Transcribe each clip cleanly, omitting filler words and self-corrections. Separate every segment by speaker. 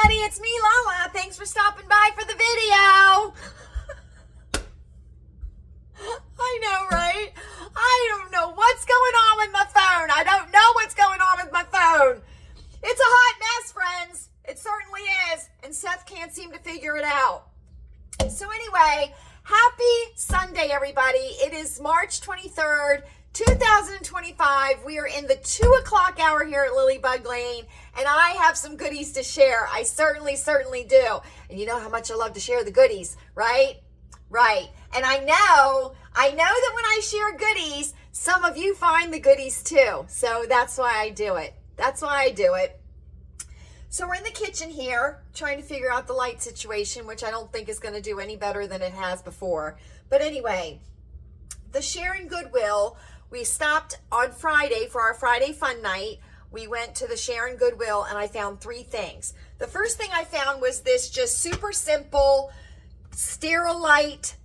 Speaker 1: everybody, it's me, Lala. Thanks for stopping by for the video. I know, right? I don't know what's going on with my phone. I don't know what's going on with my phone. It's a hot mess, friends. It certainly is. And Seth can't seem to figure it out. So anyway, happy Sunday, everybody. It is March 23rd, 2025. We are in the 2 o'clock hour here at Lilleybugglane, and I have some goodies to share. I certainly do. And you know how much I love to share the goodies, right? Right. And I know that when I share goodies, some of you find the goodies too. So that's why I do it. So we're in the kitchen here trying to figure out the light situation, which I don't think is going to do any better than it has before. But anyway, the Sharon Goodwill, we stopped on Friday for our Friday fun night. We went to the Sharon Goodwill and I found 3 things. The first thing I found was this just super simple Sterilite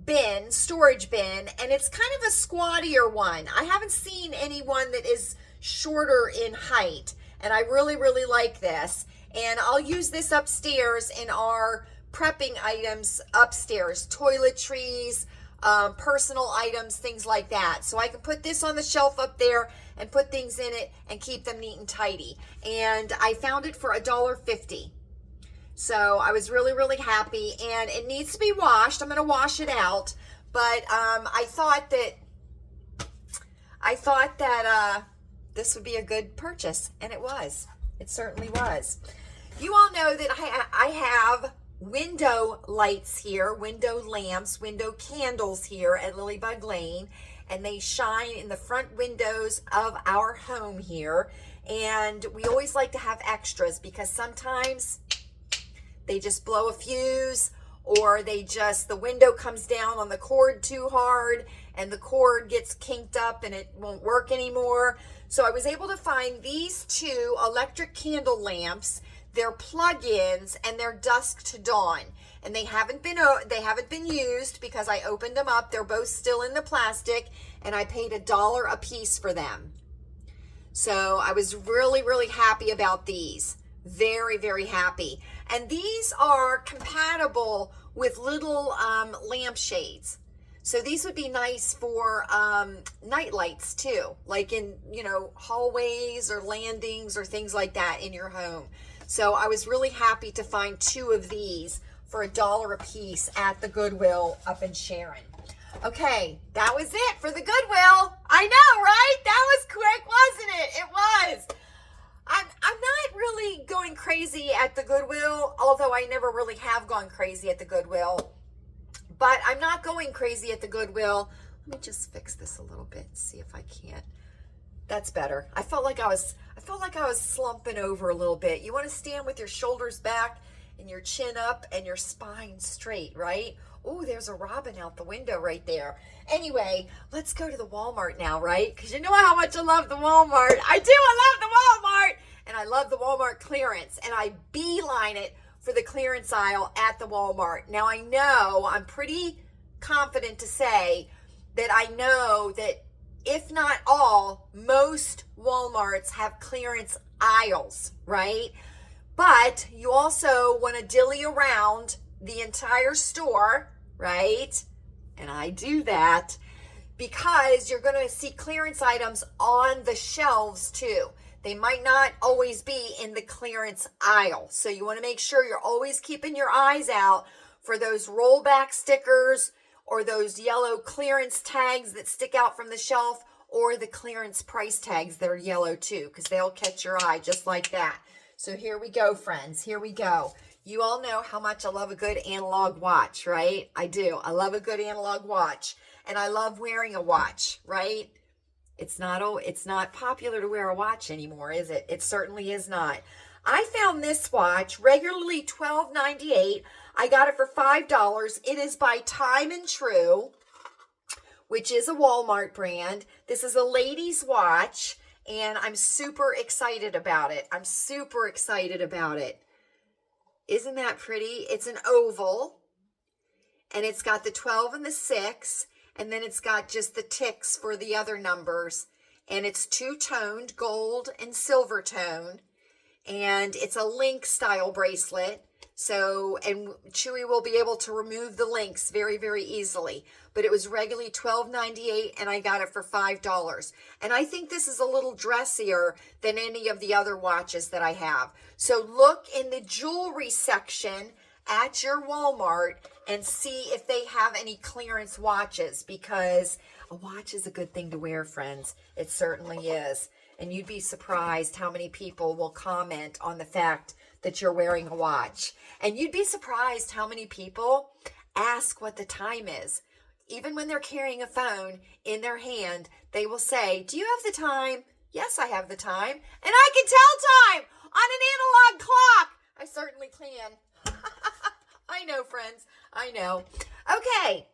Speaker 1: bin, storage bin, and it's kind of a squattier one. I haven't seen anyone that is shorter in height, and I really like this. And I'll use this upstairs in our prepping items upstairs, toiletries, personal items, things like that. So I can put this on the shelf up there and put things in it and keep them neat and tidy. And I found it for $1.50. So I was really happy, and it needs to be washed. I'm going to wash it out, but I thought that this would be a good purchase, and it was. It certainly was. You all know that I have window lights here, window lamps, window candles here at Lilleybugglane, and they shine in the front windows of our home here. And we always like to have extras because sometimes they just blow a fuse, or the window comes down on the cord too hard and the cord gets kinked up and it won't work anymore. So I was able to find these 2 electric candle lamps. They're plug-ins and they're dusk to dawn, and they haven't been used because I opened them up. They're both still in the plastic, and I paid $1 a piece for them. So I was really happy about these. Very happy. And these are compatible with little lampshades. So these would be nice for night lights too, like in, hallways or landings or things like that in your home. So I was really happy to find 2 of these for $1 a piece at the Goodwill up in Sharon. Okay, that was it for the Goodwill. I know, right? That was quick, wasn't it? It was. I'm not really going crazy at the Goodwill, although I never really have gone crazy at the Goodwill. But I'm not going crazy at the Goodwill. Let me just fix this a little bit, see if I can't. That's better. I felt like I was slumping over a little bit. You want to stand with your shoulders back and your chin up and your spine straight, right? Oh, there's a robin out the window right there. Anyway, let's go to the Walmart now, right? Because you know how much I love the Walmart. I do. I love the Walmart. And I love the Walmart clearance. And I beeline it for the clearance aisle at the Walmart. Now, I know, I'm pretty confident to say that I know that if not all, most Walmarts have clearance aisles, right? But you also want to dilly around the entire store, right? And I do that because you're going to see clearance items on the shelves too. They might not always be in the clearance aisle. So you want to make sure you're always keeping your eyes out for those rollback stickers or those yellow clearance tags that stick out from the shelf, or the clearance price tags that are yellow too, because they'll catch your eye just like that. So here we go, friends. Here we go. You all know how much I love a good analog watch, right? I do. I love a good analog watch. And I love wearing a watch, right? It's not popular to wear a watch anymore, is it? It certainly is not. I found this watch, regularly $12.98. I got it for $5. It is by Time and True, which is a Walmart brand. This is a lady's watch, and I'm super excited about it. Isn't that pretty? It's an oval, and it's got the 12 and the 6, and then it's got just the ticks for the other numbers, and it's two-toned, gold and silver tone, and it's a link style bracelet. So, and Chewy will be able to remove the links very, very easily. But it was regularly $12.98, and I got it for $5. And I think this is a little dressier than any of the other watches that I have. So look in the jewelry section at your Walmart and see if they have any clearance watches, because a watch is a good thing to wear, friends. It certainly is. And you'd be surprised how many people will comment on the fact that you're wearing a watch. And you'd be surprised how many people ask what the time is. Even when they're carrying a phone in their hand, they will say, "Do you have the time?" "Yes, I have the time." "And I can tell time on an analog clock." I certainly can. I know, friends. I know. Okay.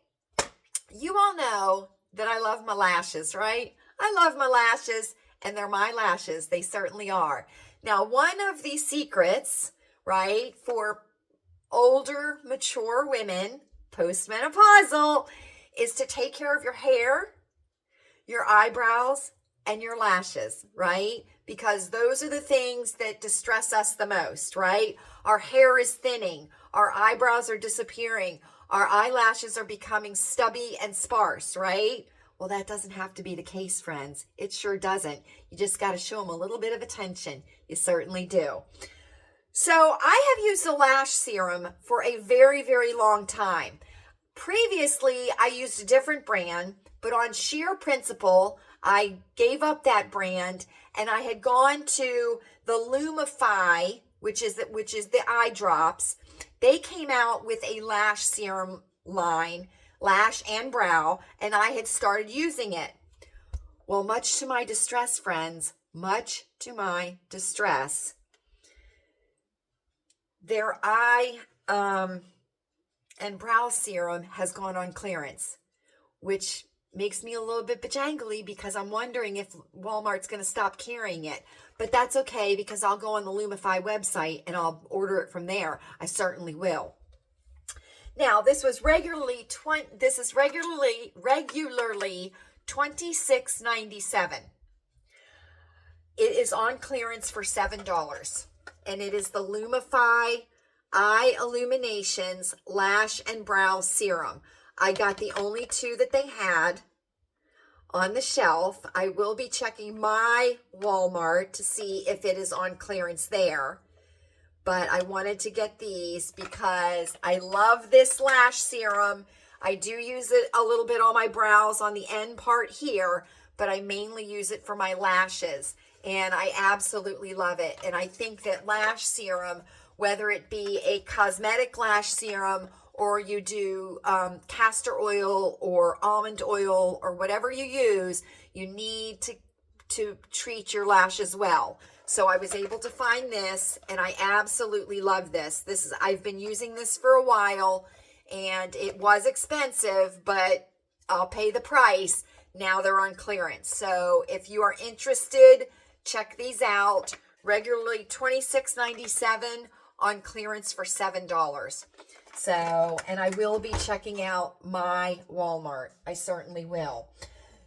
Speaker 1: You all know that I love my lashes, right? I love my lashes, and they're my lashes. They certainly are. Now, one of the secrets, right, for older, mature women, postmenopausal, is to take care of your hair, your eyebrows, and your lashes, right? Because those are the things that distress us the most, right? Our hair is thinning. Our eyebrows are disappearing. Our eyelashes are becoming stubby and sparse, right? Well, that doesn't have to be the case, friends. It sure doesn't. You just got to show them a little bit of attention. You certainly do. So I have used a lash serum for a very, very long time. Previously, I used a different brand, but on sheer principle, I gave up that brand, and I had gone to the Lumify, which is the eye drops. They came out with a lash serum line, lash and brow, and I had started using it. Well, much to my distress, friends, much to my distress, their eye and brow serum has gone on clearance, which makes me a little bit bejangly because I'm wondering if Walmart's going to stop carrying it. But that's okay, because I'll go on the Lumify website and I'll order it from there. I certainly will. Now, this is regularly $26.97. It is on clearance for $7, and it is the Lumify Eye Illuminations Lash and Brow Serum. I got the only two that they had on the shelf. I will be checking my Walmart to see if it is on clearance there. But I wanted to get these because I love this lash serum. I do use it a little bit on my brows on the end part here, but I mainly use it for my lashes. And I absolutely love it. And I think that lash serum, whether it be a cosmetic lash serum or you do castor oil or almond oil or whatever you use, you need to treat your lashes well. So I was able to find this, and I absolutely love this. I've been using this for a while, and it was expensive, but I'll pay the price. Now they're on clearance. So if you are interested, check these out. Regularly $26.97, on clearance for $7. So, and I will be checking out my Walmart. I certainly will.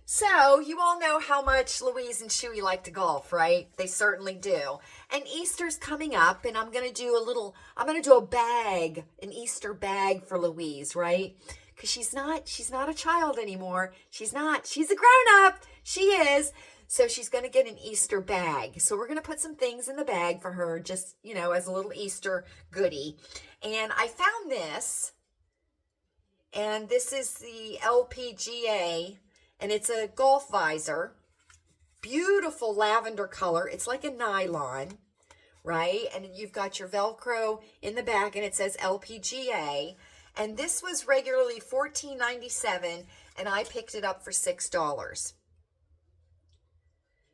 Speaker 1: So, you all know how much Louise and Chewy like to golf, right? They certainly do. And Easter's coming up, and I'm going to do a bag, an Easter bag for Louise, right? Because she's not a child anymore. She's a grown-up. She is. So she's going to get an Easter bag. So we're going to put some things in the bag for her, just, as a little Easter goodie. And I found this, and this is the LPGA, and it's a golf visor. Beautiful lavender color. It's like a nylon, right? And you've got your Velcro in the back, and it says LPGA. And this was regularly $14.97, and I picked it up for $6.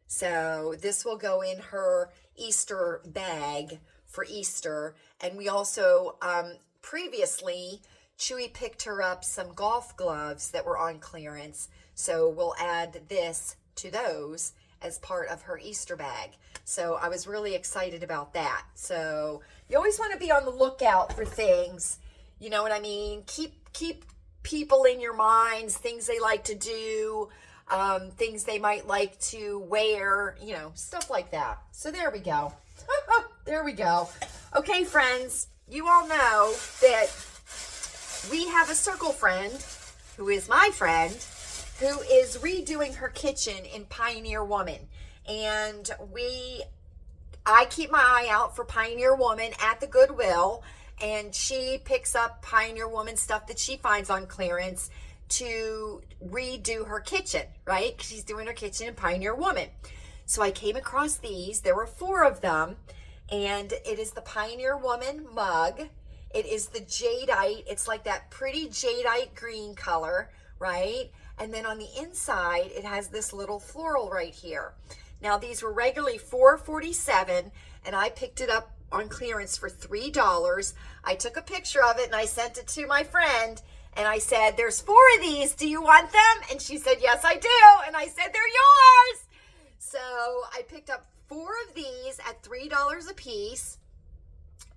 Speaker 1: So this will go in her Easter bag for Easter. And we also, previously, Chewy picked her up some golf gloves that were on clearance. So we'll add this to those as part of her Easter bag. So I was really excited about that. So you always want to be on the lookout for things. You know what I mean? Keep people in your minds, things they like to do, things they might like to wear, stuff like that. So there we go. There we go. Okay, friends, you all know that we have a circle friend who is my friend who is redoing her kitchen in Pioneer Woman. And I keep my eye out for Pioneer Woman at the Goodwill, and she picks up Pioneer Woman stuff that she finds on clearance to redo her kitchen, right? She's doing her kitchen in Pioneer Woman. So I came across these. There were 4 of them, and it is the Pioneer Woman mug. It is the jadeite. It's like that pretty jadeite green color, right? And then on the inside, it has this little floral right here. Now, these were regularly $4.47, and I picked it up on clearance for $3. I took a picture of it, and I sent it to my friend, and I said, there's 4 of these. Do you want them? And she said, yes, I do. And I said, they're yours. So I picked up 4 of these at $3 a piece,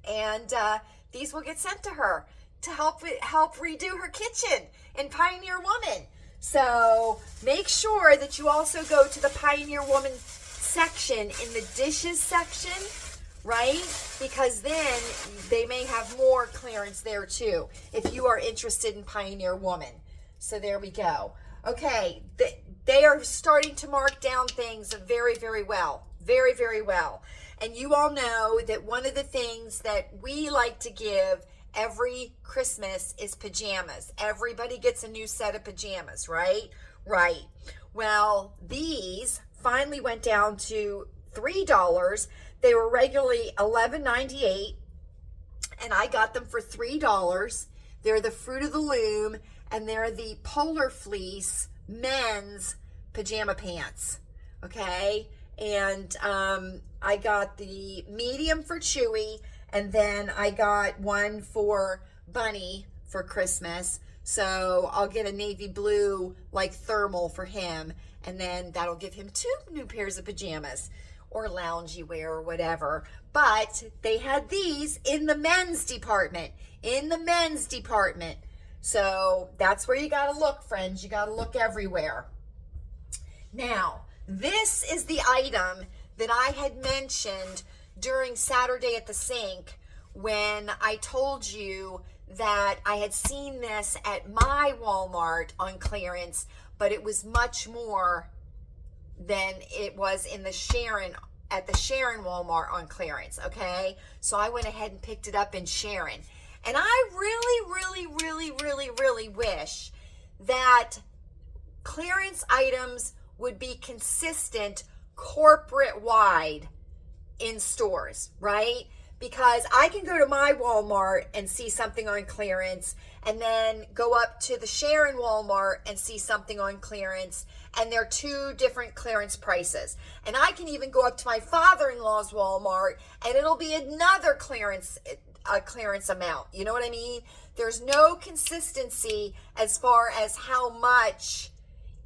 Speaker 1: and these will get sent to her to help redo her kitchen in Pioneer Woman. So make sure that you also go to the Pioneer Woman section in the dishes section, right? Because then they may have more clearance there too, if you are interested in Pioneer Woman. So there we go. Okay, they are starting to mark down things very, very well. Very, very well. And you all know that one of the things that we like to give every Christmas is pajamas. Everybody gets a new set of pajamas, right? Right. Well, these finally went down to $3. They were regularly $11.98, and I got them for $3. They're the Fruit of the Loom, and they're the Polar Fleece men's pajama pants. Okay? And I got the medium for Chewy, and then I got one for Bunny for Christmas. So I'll get a navy blue, like thermal for him, and then that'll give him 2 new pairs of pajamas or loungy wear or whatever. But they had these in the men's department, So that's where you got to look, friends. You got to look everywhere. Now, this is the item that I had mentioned during Saturday at the Sink when I told you that I had seen this at my Walmart on clearance, but it was much more than it was in the Sharon, at the Sharon Walmart on clearance, okay? So I went ahead and picked it up in Sharon. And I really wish that clearance items would be consistent corporate wide in stores, right? Because I can go to my Walmart and see something on clearance, and then go up to the Sharon Walmart and see something on clearance, and they're 2 different clearance prices. And I can even go up to my father-in-law's Walmart, and it'll be another clearance amount. You know what I mean? There's no consistency as far as how much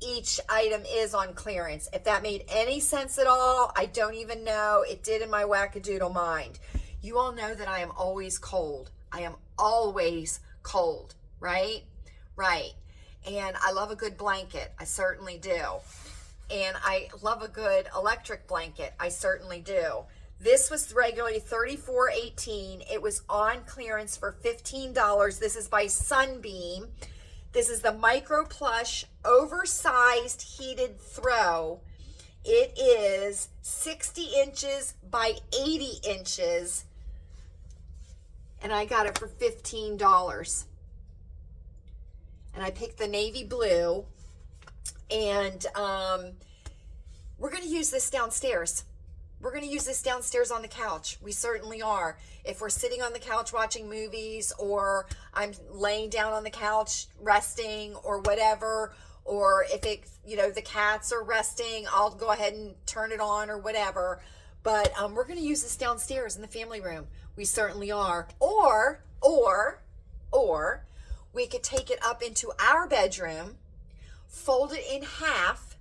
Speaker 1: each item is on clearance. If that made any sense at all, I don't even know. It did in my wackadoodle mind. You all know that I am always cold. I am always cold, right? Right. And I love a good blanket. I certainly do. And I love a good electric blanket. I certainly do. This was regularly $34.18. It was on clearance for $15. This is by Sunbeam. This is the Micro Plush Oversized Heated Throw. It is 60 inches by 80 inches. And I got it for $15. And I picked the navy blue. And we're going to use this downstairs. We're going to use this downstairs on the couch. We certainly are. If we're sitting on the couch watching movies, or I'm laying down on the couch resting or whatever, or if it, the cats are resting, I'll go ahead and turn it on or whatever. But we're going to use this downstairs in the family room. We certainly are. Or we could take it up into our bedroom, fold it in half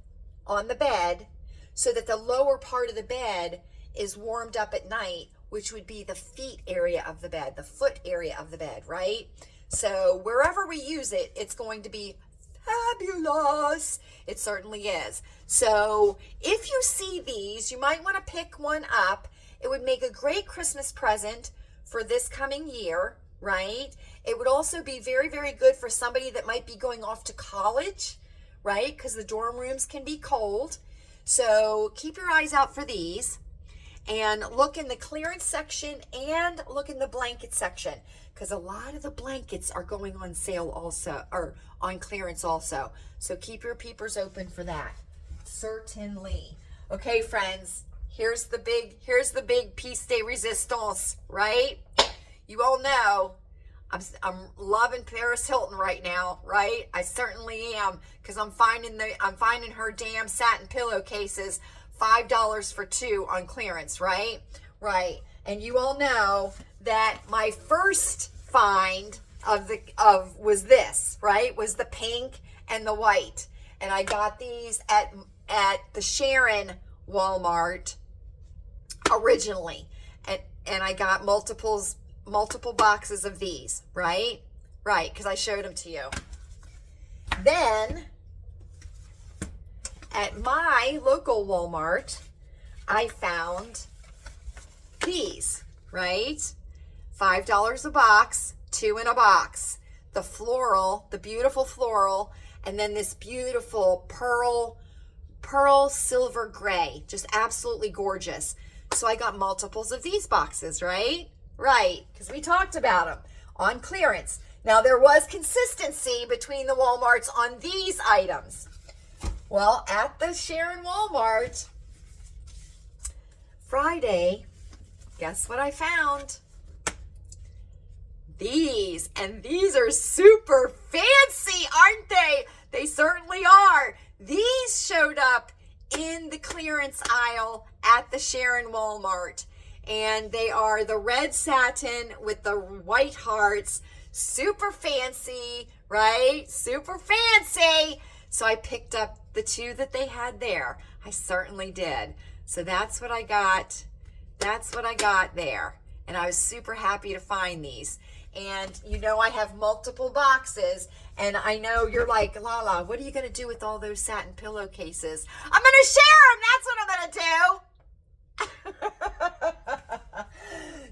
Speaker 1: on the bed, so that the lower part of the bed is warmed up at night, which would be the feet area of the bed, the foot area of the bed, right? So wherever we use it, it's going to be fabulous. It certainly is. So if you see these, you might want to pick one up. It would make a great Christmas present for this coming year, right? It would also be very, very good for somebody that might be going off to college, right? Because the dorm rooms can be cold. So keep your eyes out for these. And look in the clearance section and look in the blanket section, because a lot of the blankets are going on sale also, or on clearance also. So keep your peepers open for that. Certainly. Okay, friends, here's the big piece de resistance, right? You all know I'm loving Paris Hilton right now, right? I certainly am, because I'm finding her damn satin pillowcases $5 for 2 on clearance, right? Right. And you all know that my first find was this, right? Was the pink and the white. And I got these at the Sharon Walmart originally. And I got multiple boxes of these, right? Right, because I showed them to you. Then at my local Walmart, I found these, right? $5 a box, 2 in a box. The floral, the beautiful floral, and then this beautiful pearl silver gray, just absolutely gorgeous. So I got multiples of these boxes, right? Right, because we talked about them on clearance. Now there was consistency between the Walmarts on these items. Well, at the Sharon Walmart, Friday, guess what I found? These, and these are super fancy, aren't they? They certainly are. These showed up in the clearance aisle at the Sharon Walmart, and they are the red satin with the white hearts, super fancy, right? Super fancy. So I picked up the 2 that they had there. I certainly did. So that's what I got. That's what I got there. And I was super happy to find these. And you know I have multiple boxes, and I know you're like, Lala, what are you going to do with all those satin pillowcases? I'm going to share them. That's what I'm going to do.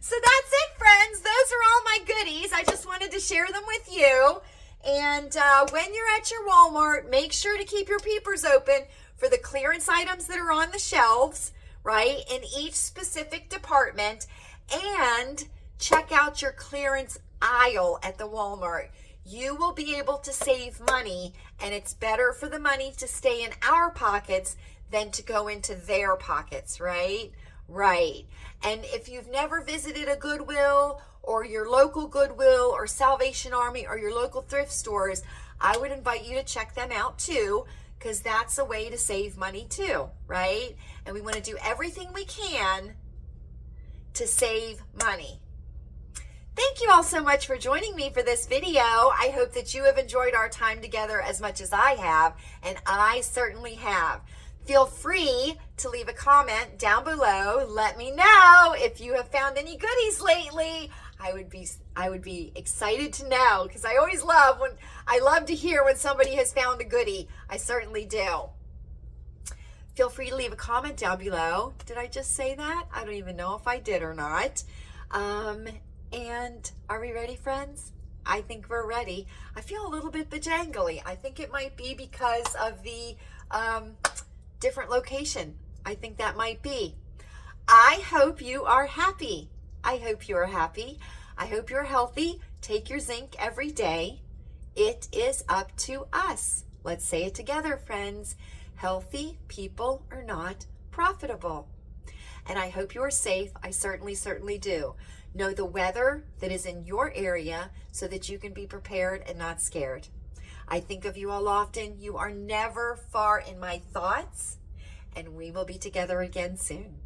Speaker 1: So that's it, friends. Those are all my goodies. I just wanted to share them with you. And when you're at your Walmart, make sure to keep your peepers open for the clearance items that are on the shelves, right, in each specific department, and check out your clearance aisle at the Walmart. You will be able to save money, and it's better for the money to stay in our pockets than to go into their pockets, right? Right. And if you've never visited a Goodwill or your local Goodwill or Salvation Army or your local thrift stores, I would invite you to check them out too, because that's a way to save money too, right? And we want to do everything we can to save money. Thank you all so much for joining me for this video. I hope that you have enjoyed our time together as much as I have, and I certainly have. Feel free to leave a comment down below. Let me know if you have found any goodies lately. I would be excited to know, because I always love to hear when somebody has found a goodie. I certainly do. Feel free to leave a comment down below. Did I just say that? I don't even know if I did or not. And are we ready, friends? I think we're ready. I feel a little bit bejangly. I think it might be because of the different location. I think that might be. I hope you are happy. I hope you are happy. I hope you're healthy. Take your zinc every day. It is up to us. Let's say it together, friends. Healthy people are not profitable. And I hope you're safe. I certainly do. Know the weather that is in your area so that you can be prepared and not scared. I think of you all often. You are never far in my thoughts, and we will be together again soon.